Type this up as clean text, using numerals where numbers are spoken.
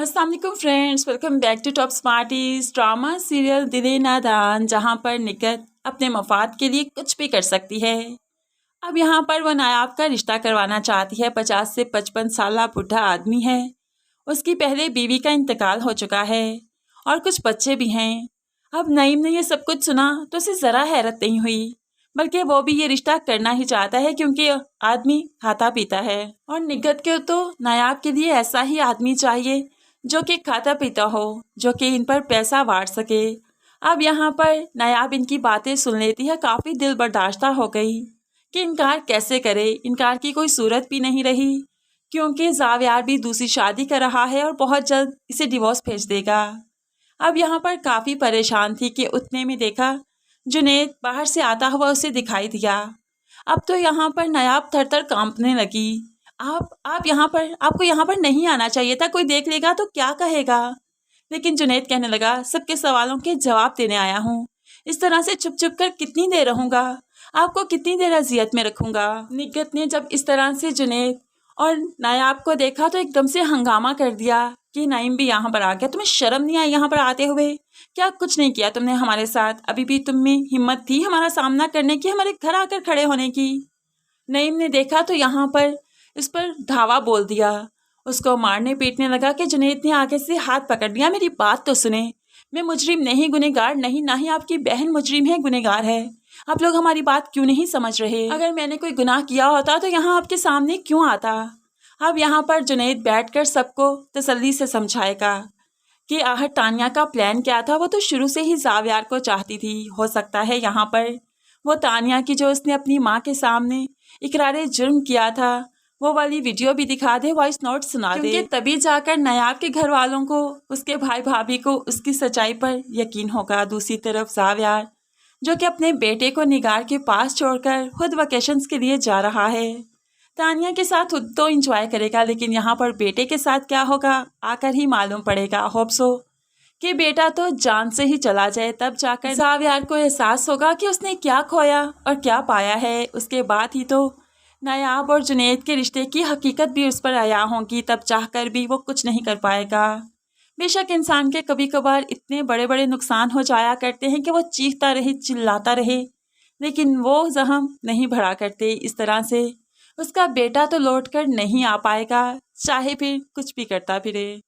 अस्सलाम वालेकुम friends, welcome back to top smarties. Drama serial Dil-e Nadan, जहां पर निकत अपने मफाद के लिए कुछ भी कर सकती है। अब यहां पर वो नायाब का रिश्ता करवाना चाहती है। 50 से 55 साल बूढ़ा आदमी है। उसकी पहले बीवी का इंतकाल हो चुका है और कुछ बच्चे भी हैं। अब नईम ने ये सब कुछ सुना तो उसे ज़रा हैरत नहीं हुई, बल्कि वो भी ये रिश्ता करना ही चाहता है क्योंकि आदमी खाता पीता है और निगत के तो नायाब के लिए ऐसा ही आदमी चाहिए जो कि खाता पीता हो, जो कि इन पर पैसा वार सके। अब यहाँ पर नायाब इनकी बातें सुन लेती है। काफ़ी दिल बर्दाश्त हो गई कि इनकार कैसे करे। इनकार की कोई सूरत भी नहीं रही क्योंकि जावियार भी दूसरी शादी कर रहा है और बहुत जल्द इसे डिवोर्स भेज देगा। अब यहाँ पर काफ़ी परेशान थी कि उतने में देखा जुनैद बाहर से आता हुआ उसे दिखाई दिया। अब तो यहाँ पर नायाब थर थर कांपने लगी। आप यहाँ पर, आपको यहाँ पर नहीं आना चाहिए था, कोई देख लेगा तो क्या कहेगा। लेकिन जुनैद कहने लगा, सबके सवालों के जवाब देने आया हूँ। इस तरह से चुप चुप कर कितनी देर रहूँगा, आपको कितनी देर अजियत में रखूँगा। निगत ने जब इस तरह से जुनैद और नायाब को देखा तो एकदम से हंगामा कर दिया कि नईम भी यहाँ पर आ गया। तुम्हें शर्म नहीं आई यहाँ पर आते हुए? क्या कुछ नहीं किया तुमने हमारे साथ? अभी भी तुम में हिम्मत थी हमारा सामना करने की, हमारे घर आकर खड़े होने की। नईम ने देखा तो यहाँ पर इस पर धावा बोल दिया। उसको मारने पीटने लगा कि जुनैद ने आगे से हाथ पकड़ लिया। मेरी बात तो सुने, मैं मुजरिम नहीं, गुनहगार नहीं, ना ही आपकी बहन मुजरिम है, गुनहगार है। आप लोग हमारी बात क्यों नहीं समझ रहे? अगर मैंने कोई गुनाह किया होता तो यहाँ आपके सामने क्यों आता? अब यहाँ पर जुनैद बैठकर सबको तसल्ली से समझाएगा कि आखिर तानिया का प्लान क्या था। वो तो शुरू से ही जावियार को चाहती थी। हो सकता है यहाँ पर वो तानिया की, जो उसने अपनी माँ के सामने इकरारे जुर्म किया था, वो वाली वीडियो भी दिखा दे, वॉइस नोट सुना दे, क्योंकि तभी जाकर नायाब के घर वालों को, उसके भाई भाभी को उसकी सच्चाई पर यकीन होगा। दूसरी तरफ जावियार, जो कि अपने बेटे को निगार के पास छोड़कर खुद वेकेशंस के लिए जा रहा है, तानिया के साथ खुद तो इंजॉय करेगा, लेकिन यहाँ पर बेटे के साथ क्या होगा आकर ही मालूम पड़ेगा। होप सो कि बेटा तो जान से ही चला जाए, तब जाकर जावियार को एहसास होगा कि उसने क्या खोया और क्या पाया है। उसके बाद ही तो नायाब और जुनैद के रिश्ते की हकीकत भी उस पर आया होगी, तब चाहकर भी वो कुछ नहीं कर पाएगा। बेशक इंसान के कभी कभार इतने बड़े बड़े नुकसान हो जाया करते हैं कि वो चीखता रहे, चिल्लाता रहे, लेकिन वो जख्म नहीं भरा करते। इस तरह से उसका बेटा तो लौट कर नहीं आ पाएगा, चाहे फिर कुछ भी करता फिरे।